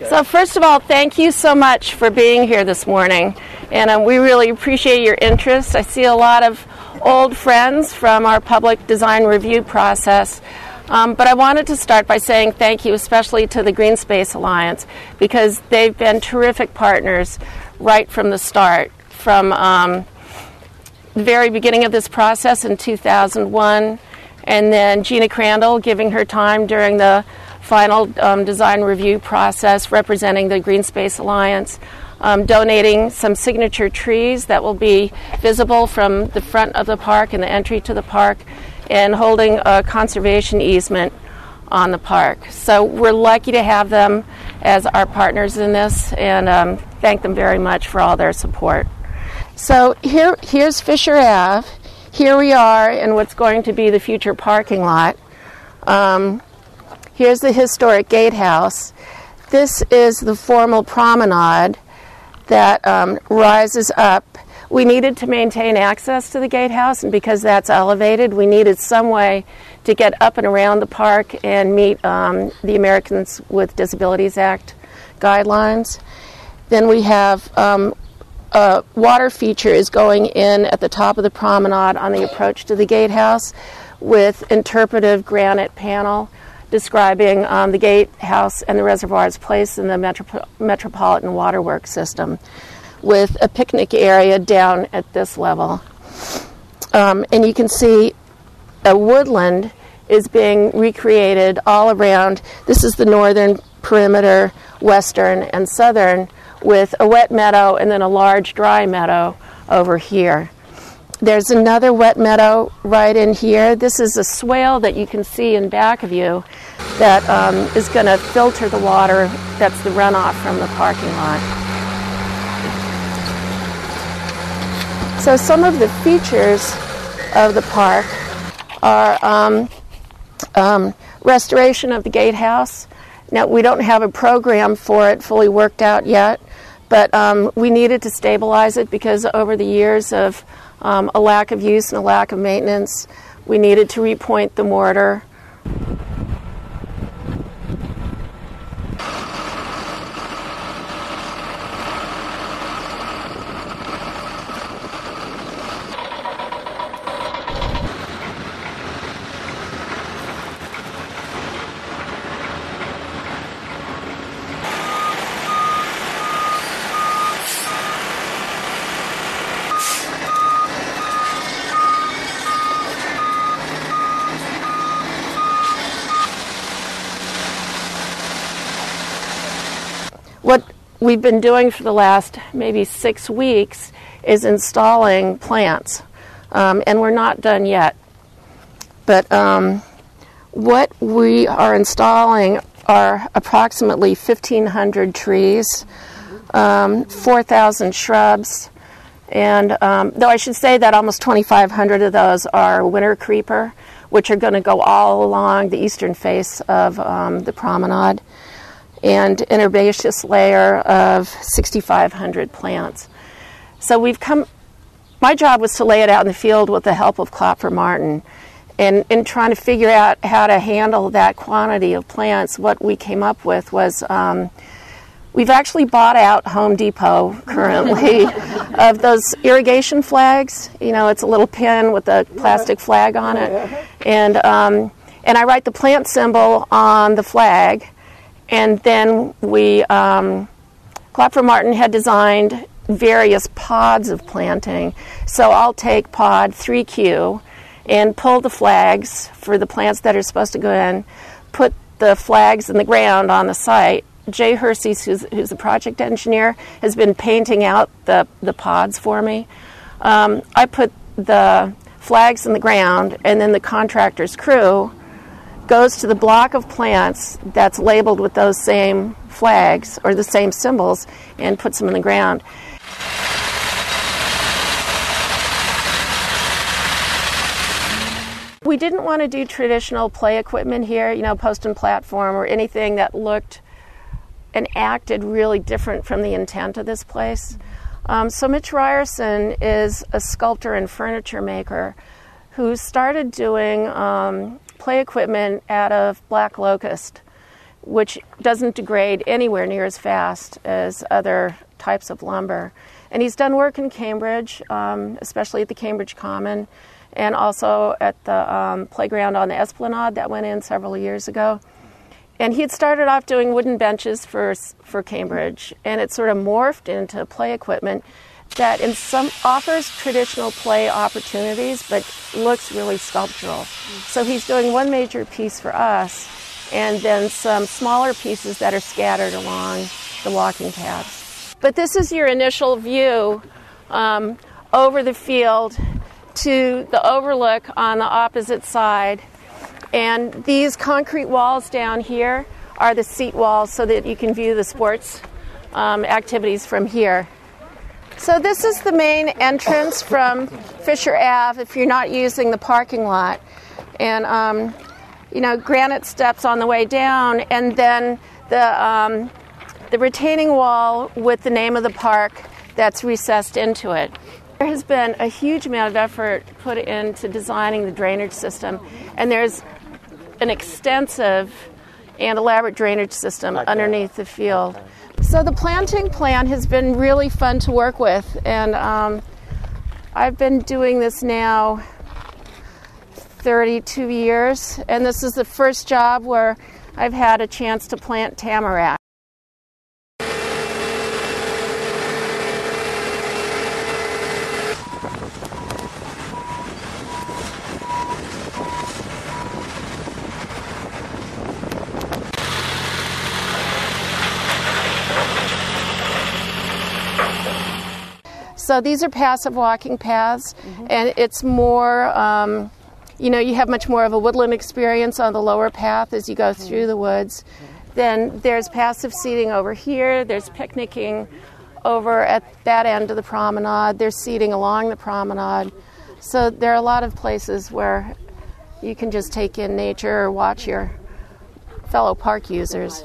So first of all, thank you so much for being here this morning, and we really appreciate your interest. I see a lot of old friends from our public design review process, but I wanted to start by saying thank you especially to the GreenSpace Alliance, because they've been terrific partners right from the start, from the very beginning of this process in 2001, and then Gina Crandall giving her time during the final design review process representing the GreenSpace Alliance, donating some signature trees that will be visible from the front of the park and the entry to the park, and holding a conservation easement on the park. So we're lucky to have them as our partners in this, and thank them very much for all their support. So here's Fisher Ave. Here we are in what's going to be the future parking lot. Here's the historic Gatehouse. This is the formal promenade that rises up. We needed to maintain access to the Gatehouse, and because that's elevated, we needed some way to get up and around the park and meet the Americans with Disabilities Act guidelines. Then we have a water feature is going in at the top of the promenade on the approach to the Gatehouse with interpretive granite panel describing the Gatehouse and the Reservoir's place in the Metropolitan Waterworks system, with a picnic area down at this level. And you can see a woodland is being recreated all around. This is the northern perimeter, western and southern, with a wet meadow and then a large dry meadow over here. There's another wet meadow right in here. This is a swale that you can see in back of you that is going to filter the water that's the runoff from the parking lot. So some of the features of the park are restoration of the Gatehouse. Now, we don't have a program for it fully worked out yet, but we needed to stabilize it because over the years of a lack of use and a lack of maintenance, we needed to repoint the mortar. What we've been doing for the last maybe 6 weeks is installing plants, and we're not done yet. But what we are installing are approximately 1,500 trees, 4,000 shrubs, and though I should say that almost 2,500 of those are winter creeper, which are going to go all along the eastern face of the promenade, and an herbaceous layer of 6,500 plants. So my job was to lay it out in the field with the help of Klopfer Martin. And in trying to figure out how to handle that quantity of plants, what we came up with was, we've actually bought out Home Depot currently of those irrigation flags. You know, it's a little pin with a plastic flag on it. And I write the plant symbol on the flag. And then Klopfer Martin had designed various pods of planting. So I'll take pod 3Q and pull the flags for the plants that are supposed to go in, put the flags in the ground on the site. Jay Hersey, who's the project engineer, has been painting out the pods for me. I put the flags in the ground, and then the contractor's crew goes to the block of plants that's labeled with those same flags or the same symbols and puts them in the ground. We didn't want to do traditional play equipment here, you know, post and platform or anything that looked and acted really different from the intent of this place. So Mitch Ryerson is a sculptor and furniture maker who started doing play equipment out of black locust. which doesn't degrade anywhere near as fast as other types of lumber. And he's done work in Cambridge, especially at the Cambridge Common, and also at the playground on the Esplanade that went in several years ago. And he had started off doing wooden benches for Cambridge, and it sort of morphed into play equipment that in some offers traditional play opportunities, but looks really sculptural. So he's doing one major piece for us, and then some smaller pieces that are scattered along the walking paths. But this is your initial view over the field to the overlook on the opposite side. And these concrete walls down here are the seat walls so that you can view the sports activities from here. So this is the main entrance from Fisher Ave if you're not using the parking lot. And, granite steps on the way down, and then the retaining wall with the name of the park that's recessed into it. There has been a huge amount of effort put into designing the drainage system, and there's an extensive and elaborate drainage system underneath the field. So the planting plan has been really fun to work with, and I've been doing this now 32 years, and this is the first job where I've had a chance to plant tamarack. So these are passive walking paths, and it's more, you have much more of a woodland experience on the lower path as you go through the woods. Then there's passive seating over here, there's picnicking over at that end of the promenade, there's seating along the promenade. So there are a lot of places where you can just take in nature or watch your fellow park users.